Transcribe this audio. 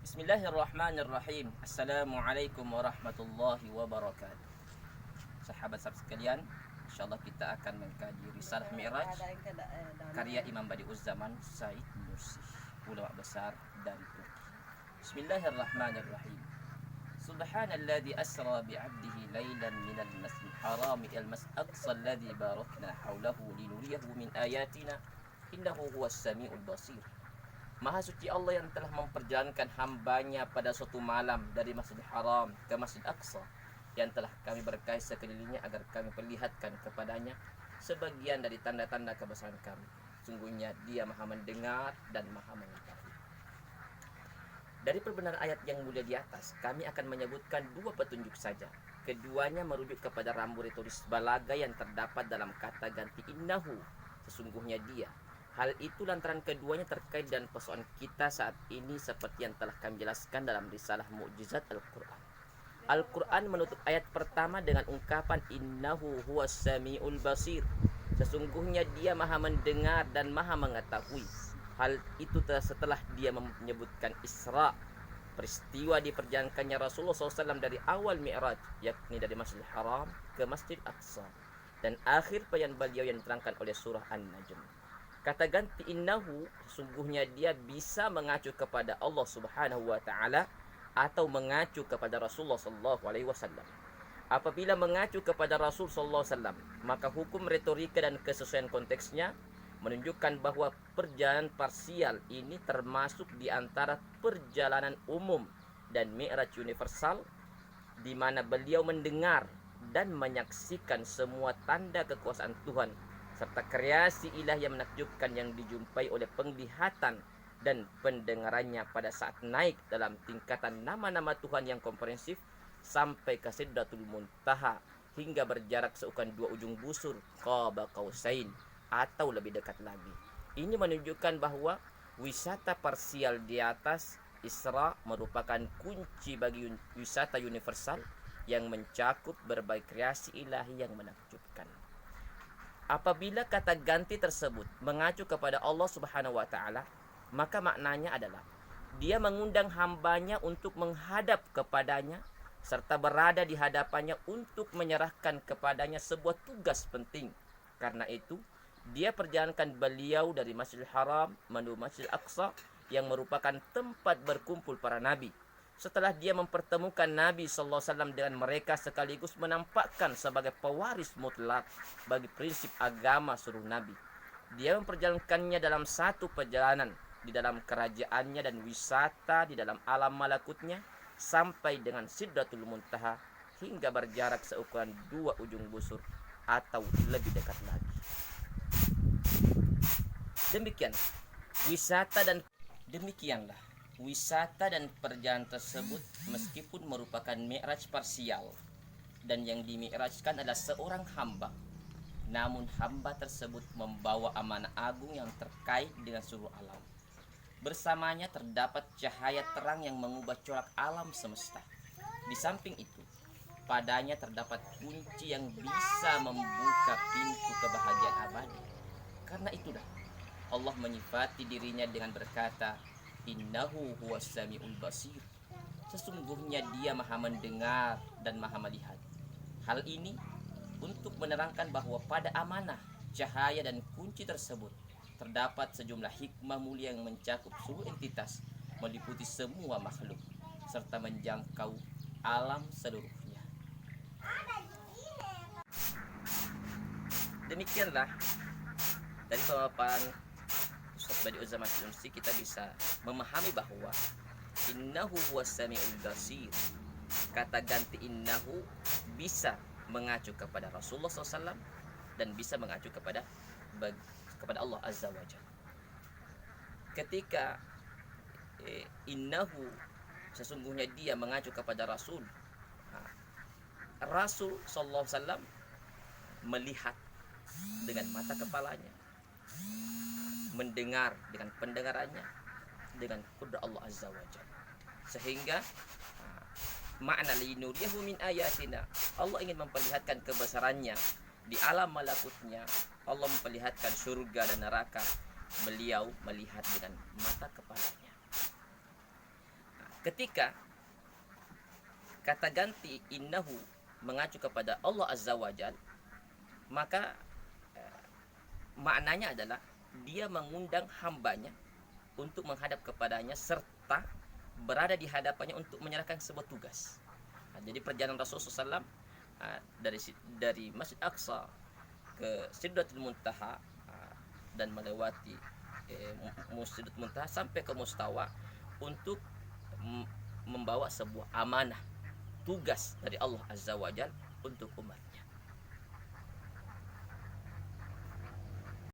Bismillahirrahmanirrahim. Assalamualaikum warahmatullahi wabarakatuh. Sahabat-sahabat sekalian, insyaallah kita akan mengkaji Risalah Mi'raj karya Imam Badi'uz Zaman Said Nursi, ulama besar dari Turki. Bismillahirrahmanirrahim. Subhanalladzi asra bi'abdihi lailan minal masjidil haram ilal masjidil aqsa alladzi barakna haulahu linuriyahu min ayatina innahu huwas samiul basir. Maha suci Allah yang telah memperjalankan hambanya pada suatu malam dari Masjidil Haram ke Masjid Aqsa yang telah kami berkahi sekelilingnya agar kami perlihatkan kepadanya sebagian dari tanda-tanda kebesaran kami. Sungguhnya dia maha mendengar dan maha mengetahui. Dari perbenaran ayat yang mulia di atas, kami akan menyebutkan dua petunjuk saja. Keduanya merujuk kepada rambu retoris balaga yang terdapat dalam kata ganti innahu, sesungguhnya dia. Hal itu lantaran keduanya terkait dengan persoalan kita saat ini seperti yang telah kami jelaskan dalam risalah Mu'jizat Al-Quran. Al-Quran menutup ayat pertama dengan ungkapan innahu huwas samiul basir. Sesungguhnya dia maha mendengar dan maha mengetahui. Hal itu setelah dia menyebutkan Isra, peristiwa diperjalankannya Rasulullah SAW dari awal Mi'raj, yakni dari Masjidil Haram ke Masjid Aqsa, dan akhir bayan beliau yang diterangkan oleh surah An-Najm. Kata ganti innahu, sesungguhnya dia bisa mengacu kepada Allah Subhanahu wa taala atau mengacu kepada Rasulullah sallallahu alaihi wasallam. Apabila mengacu kepada Rasul sallallahu alaihi wasallam, maka hukum retorika dan kesesuaian konteksnya menunjukkan bahwa perjalanan parsial ini termasuk di antara perjalanan umum dan mi'raj universal, di mana beliau mendengar dan menyaksikan semua tanda kekuasaan Tuhan serta kreasi ilahi yang menakjubkan yang dijumpai oleh penglihatan dan pendengarannya pada saat naik dalam tingkatan nama-nama Tuhan yang komprehensif sampai ke Sidratul Muntaha hingga berjarak seukuran dua ujung busur qaba qausain atau lebih dekat lagi. Ini menunjukkan bahwa wisata parsial di atas Isra merupakan kunci bagi wisata universal yang mencakup berbagai kreasi ilahi yang menakjubkan. Apabila kata ganti tersebut mengacu kepada Allah Subhanahu wa taala, maka maknanya adalah dia mengundang hambanya untuk menghadap kepadanya serta berada di hadapannya untuk menyerahkan kepadanya sebuah tugas penting. Karena itu, dia perjalankan beliau dari Masjidil Haram menuju Masjidil Aqsa yang merupakan tempat berkumpul para nabi. Setelah dia mempertemukan Nabi sallallahu alaihi wasallam dengan mereka sekaligus menampakkan sebagai pewaris mutlak bagi prinsip agama seluruh nabi. Dia memperjalankannya dalam satu perjalanan di dalam kerajaannya dan wisata di dalam alam malakutnya sampai dengan Sidratul Muntaha hingga berjarak seukuran dua ujung busur atau lebih dekat lagi. Wisata dan perjalanan tersebut meskipun merupakan mi'raj parsial dan yang dimi'rajkan adalah seorang hamba, namun hamba tersebut membawa amanah agung yang terkait dengan seluruh alam. Bersamanya terdapat cahaya terang yang mengubah corak alam semesta. Di samping itu, padanya terdapat kunci yang bisa membuka pintu kebahagiaan abadi. Karena itulah Allah menyifati dirinya dengan berkata, innahu huwas samiul basir. Sesungguhnya dia maha mendengar dan maha melihat. Hal ini untuk menerangkan bahwa pada amanah, cahaya dan kunci tersebut terdapat sejumlah hikmah mulia yang mencakup seluruh entitas, meliputi semua makhluk serta menjangkau alam seluruhnya. Demikianlah dari pemaparan Ustaz Badi'uz Zaman Nursi kita bisa memahami bahwa innahu huwas samiul basir. Kata ganti innahu bisa mengacu kepada Rasulullah SAW dan bisa mengacu kepada Allah Azza wa Jalla. Ketika innahu sesungguhnya dia mengacu kepada Rasul, Rasul sallallahu alaihi wasallam melihat dengan mata kepalanya, mendengar dengan pendengarannya, dengan kudrat Allah Azza wa Jalla. Sehingga makna linuriyahu min ayatina, Allah ingin memperlihatkan kebesarannya di alam malakutnya. Allah memperlihatkan surga dan neraka, beliau melihat dengan mata kepalanya. Ketika kata ganti innahu mengacu kepada Allah Azza wa Jal, maka maknanya adalah dia mengundang hambanya untuk menghadap kepadanya serta berada di hadapannya untuk menyerahkan sebuah tugas. Jadi perjalanan Rasulullah SAW dari Masjid Aqsa ke Sidratul Muntaha dan melewati Sidratul Muntaha sampai ke Mustawa untuk membawa sebuah amanah, tugas dari Allah Azza wa Jal untuk umatnya.